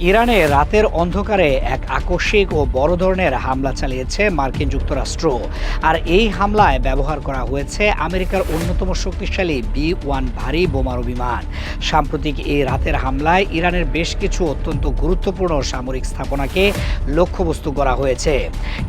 ইরানে রাতের অন্ধকারে এক আকস্মিক ও বড় ধরনের হামলা চালিয়েছে মার্কিন যুক্তরাষ্ট্র। আর এই হামলায় ব্যবহার করা হয়েছে আমেরিকার অন্যতম শক্তিশালী B-1 ভারী বোমারু বিমান। সাম্প্রতিক এই রাতের হামলায় ইরানের বেশ কিছু অত্যন্ত গুরুত্বপূর্ণ সামরিক স্থাপনাকে লক্ষ্যবস্তু করা হয়েছে।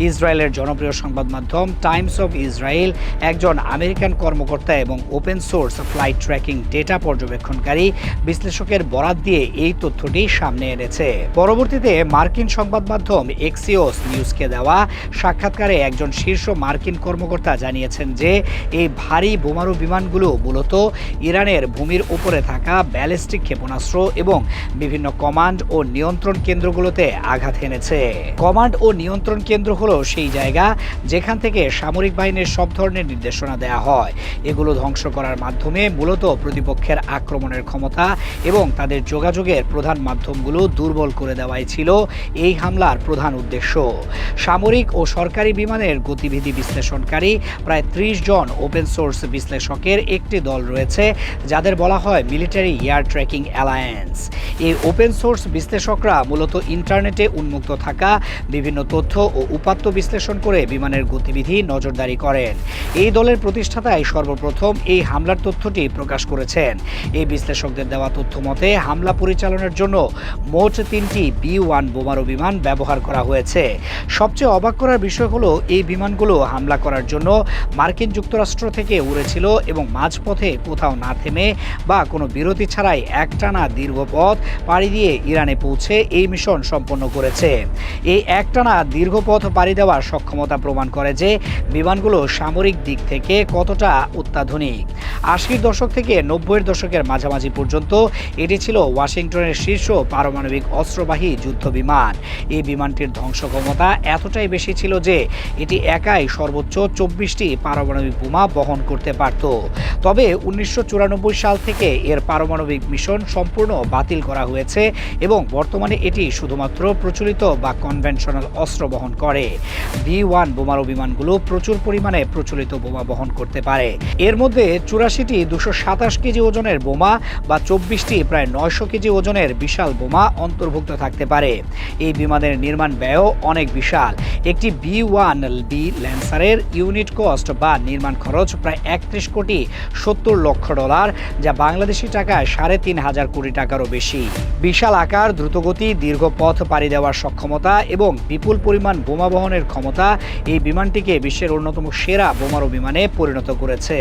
ইসরায়েলের জনপ্রিয় সংবাদ মাধ্যম টাইমস অফ ইসরায়েল একজন আমেরিকান কর্মকর্তা এবং open source flight tracking data পর্যবেক্ষণকারী বিশ্লেষকের বরাত দিয়ে এই তথ্যটি সামনে এনেছে। পরবর্তীতে মার্কিন সংবাদ মাধ্যম এক্সিওস নিউজকে দেওয়া সাক্ষাৎকারে একজন শীর্ষ মার্কিন কর্মকর্তা জানিয়েছেন যে এই ভারী বোমারু বিমানগুলো মূলত ইরানের ভূমির উপরে থাকা ব্যালিস্টিক ক্ষেপণাস্ত্র এবং বিভিন্ন কমান্ড ও নিয়ন্ত্রণ কেন্দ্রগুলোতে আঘাত হেনেছে। কমান্ড ও নিয়ন্ত্রণ কেন্দ্র হলো সেই জায়গা যেখান থেকে সামরিক বাহিনীর সব ধরনের নির্দেশনা দেওয়া হয়। এগুলো ধ্বংস করার মাধ্যমে মূলত প্রতিপক্ষের আক্রমণের ক্ষমতা এবং তাদের যোগাযোগের প্রধান মাধ্যমগুলো দুর্বল করে দেওয়াই ছিল এই হামলার প্রধান উদ্দেশ্য। সামরিক ও সরকারি বিমানের গতিবিধি বিশ্লেষণকারী প্রায় ৩০ জন ওপেন সোর্স বিশ্লেষকের একটি দল রয়েছে যাদের বলা হয় মিলিটারি এয়ার ট্র্যাকিং অ্যালায়েন্স। এই ওপেন সোর্স বিশ্লেষকরা মূলত ইন্টারনেটে উন্মুক্ত থাকা বিভিন্ন তথ্য ও উপাত্ত বিশ্লেষণ করে বিমানের গতিবিধি নজরদারি করেন। এই দলের প্রতিষ্ঠাতাই সর্বপ্রথম এই হামলার তথ্যটি প্রকাশ করেছেন। এই বিশ্লেষকদের দেওয়া তথ্য মতে হামলা পরিচালনার জন্য মোট ৩টি B-1 বোমারু বিমান ব্যবহার করা হয়েছে। সবচেয়ে অবাক করার বিষয় হলো এই বিমানগুলো হামলা করার জন্য মার্কিন যুক্তরাষ্ট্র থেকে উড়েছিল এবং মাঝপথে কোথাও না থেমে বা কোনো বিরতি ছাড়াই একটানা দীর্ঘ পথ পাড়ি দিয়ে ইরানে পৌঁছে এই মিশন সম্পন্ন করেছে। এই একটানা দীর্ঘ পথ পাড়ি দেওয়ার সক্ষমতা প্রমাণ করে যে বিমানগুলো সামরিক দিক থেকে কতটা অত্যাধুনিক। ৮০-র দশক থেকে ৯০-এর দশকের মাঝামাঝি পর্যন্ত এটি ছিল ওয়াশিংটনের শীর্ষ পারমাণবিক অস্ত্রবাহী যুদ্ধ বিমান। এই বিমানটির ধ্বংস ক্ষমতা এতটাই বেশি ছিল যে এটি একাই সর্বোচ্চ ২৪টি পারমাণবিক বোমা বহন করতে পারত। তবে ১৯৯৪ সাল থেকে এর পারমাণবিক মিশন সম্পূর্ণ বাতিল করা হয়েছে এবং বর্তমানে এটি শুধুমাত্র প্রচলিত বা কনভেনশনাল অস্ত্র বহন করে। B-1 বোমারু বিমানগুলো প্রচুর পরিমাণে প্রচলিত বোমা বহন করতে পারে। এর মধ্যে ৮৪টি ২২৭ কেজি ওজনের বোমা বা ২৪টি প্রায় ৯০০ কেজি ওজনের বিশাল বোমা অন্তর্ভুক্ত থাকতে পারে। এই বিমানের নির্মাণ ব্যয়ও অনেক বিশাল। একটি B-1B ল্যান্সারের ইউনিট কস্ট বা নির্মাণ খরচ প্রায় ৩১ কোটি ৭০ লক্ষ ডলার, যা বাংলাদেশি টাকায় ৩.৫ কোটি টাকারও বেশি। বিশাল আকার, দ্রুতগতি, দীর্ঘ পথ পাড়ি দেওয়ার সক্ষমতা এবং বিপুল পরিমাণ বোমা বহনের ক্ষমতা এই বিমানটিকে বিশ্বের অন্যতম সেরা বোমারু বিমানে পরিণত করেছে।